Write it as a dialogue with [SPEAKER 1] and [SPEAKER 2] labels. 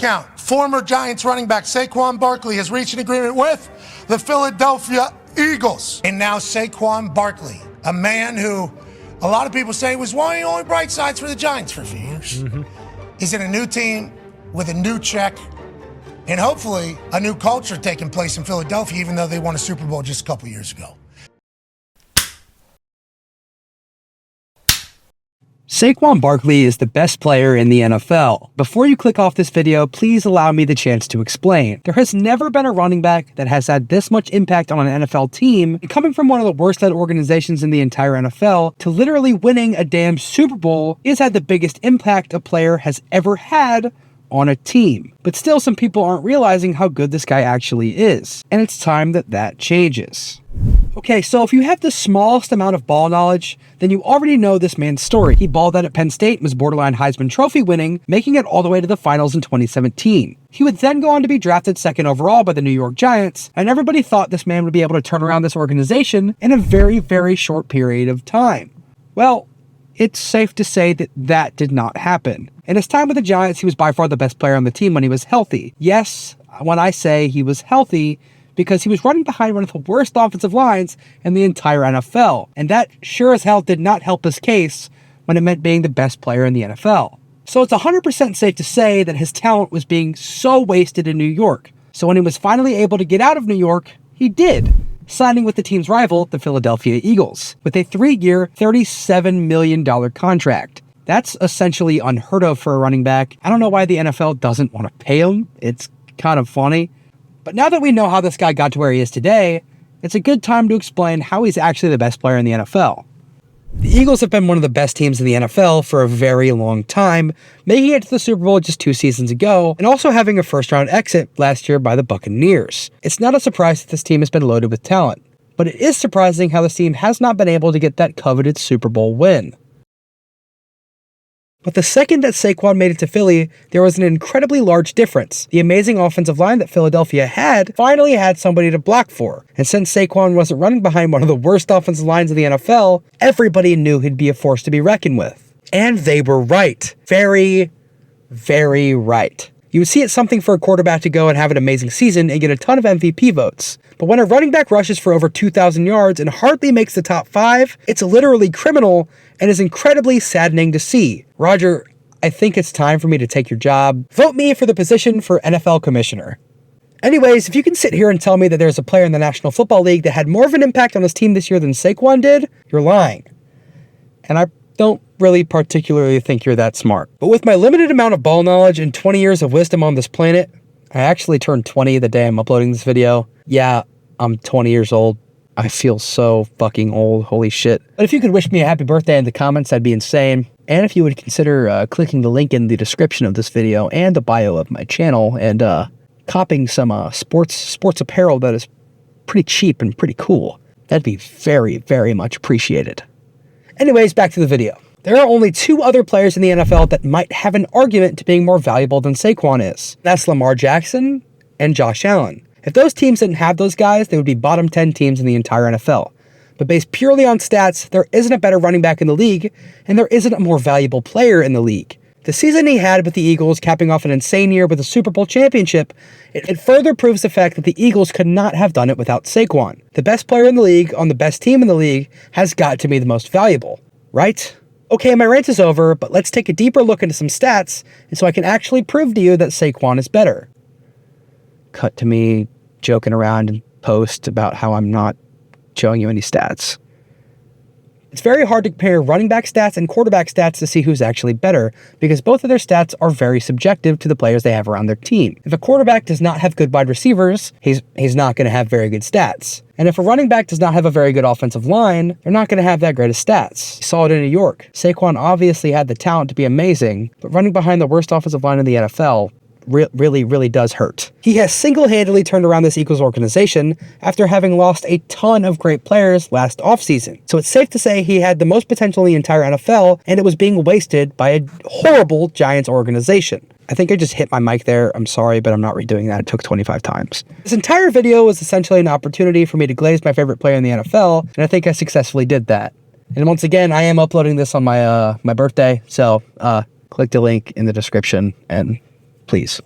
[SPEAKER 1] account. Former Giants running back Saquon Barkley has reached an agreement with the Philadelphia Eagles. And now Saquon Barkley, a man who a lot of people say was one of the only bright sides for the Giants for a few years. He's in a new team with a new check and hopefully a new culture taking place in Philadelphia, even though they won a Super Bowl just a couple years ago.
[SPEAKER 2] Saquon Barkley is the best player in the NFL. Before you click off this video, please allow me the chance to explain. There has never been a running back that has had this much impact on an NFL team, and coming from one of the worst-led organizations in the entire NFL to literally winning a damn Super Bowl has had the biggest impact a player has ever had on a team. But still, some people aren't realizing how good this guy actually is, and it's time that that changes. Okay, so if you have the smallest amount of ball knowledge, then you already know this man's story. He balled out at Penn State and was borderline Heisman Trophy winning, making it all the way to the finals in 2017. He would then go on to be drafted second overall by the New York Giants, and everybody thought this man would be able to turn around this organization in a very, very short period of time. Well, it's safe to say that that did not happen. In his time with the Giants, he was by far the best player on the team when he was healthy. Yes, when I say he was healthy, because he was running behind one of the worst offensive lines in the entire NFL. And that sure as hell did not help his case when it meant being the best player in the NFL. So it's 100% safe to say that his talent was being so wasted in New York. So when he was finally able to get out of New York, he did, signing with the team's rival, the Philadelphia Eagles, with a 3-year, $37 million contract. That's essentially unheard of for a running back. I don't know why the NFL doesn't want to pay him. It's kind of funny. But now that we know how this guy got to where he is today, it's a good time to explain how he's actually the best player in the NFL. The Eagles have been one of the best teams in the NFL for a very long time, making it to the Super Bowl just 2 seasons ago, and also having a first-round exit last year by the Buccaneers. It's not a surprise that this team has been loaded with talent, but it is surprising how this team has not been able to get that coveted Super Bowl win. But the second that Saquon made it to Philly, there was an incredibly large difference. The amazing offensive line that Philadelphia had finally had somebody to block for. And since Saquon wasn't running behind one of the worst offensive lines in the NFL, everybody knew he'd be a force to be reckoned with. And they were right. Very, very right. You would see it's something for a quarterback to go and have an amazing season and get a ton of MVP votes. But when a running back rushes for over 2,000 yards and hardly makes the top 5, it's literally criminal and is incredibly saddening to see. Roger, I think it's time for me to take your job. Vote me for the position for NFL commissioner. Anyways, if you can sit here and tell me that there's a player in the National Football League that had more of an impact on his team this year than Saquon did, you're lying. And I don't really particularly think you're that smart. But with my limited amount of ball knowledge and 20 years of wisdom on this planet, I actually turned 20 the day I'm uploading this video. Yeah, I'm 20 years old. I feel so fucking old, holy shit. But if you could wish me a happy birthday in the comments, that'd be insane. And if you would consider clicking the link in the description of this video and the bio of my channel and copying some sports apparel that is pretty cheap and pretty cool, that'd be very, very much appreciated. Anyways, back to the video. There are only 2 other players in the NFL that might have an argument to being more valuable than Saquon is. That's Lamar Jackson and Josh Allen. If those teams didn't have those guys, they would be bottom 10 teams in the entire NFL. But based purely on stats, there isn't a better running back in the league, and there isn't a more valuable player in the league. The season he had with the Eagles, capping off an insane year with a Super Bowl championship, it further proves the fact that the Eagles could not have done it without Saquon. The best player in the league, on the best team in the league, has got to be the most valuable, right? Okay, my rant is over, but let's take a deeper look into some stats, and so I can actually prove to you that Saquon is better. Cut to me joking around in post about how I'm not showing you any stats. It's very hard to compare running back stats and quarterback stats to see who's actually better, because both of their stats are very subjective to the players they have around their team. If a quarterback does not have good wide receivers, he's not going to have very good stats. And if a running back does not have a very good offensive line, they're not going to have that great of stats. You saw it in New York. Saquon obviously had the talent to be amazing, but running behind the worst offensive line in the NFL really does hurt. He has single-handedly turned around this Eagles organization after having lost a ton of great players last offseason. So it's safe to say he had the most potential in the entire NFL, and it was being wasted by a horrible Giants organization. I think I just hit my mic there. I'm sorry, but I'm not redoing that. It took 25 times. This entire video was essentially an opportunity for me to glaze my favorite player in the NFL, and I think I successfully did that. And once again, I am uploading this on my birthday, so click the link in the description and please.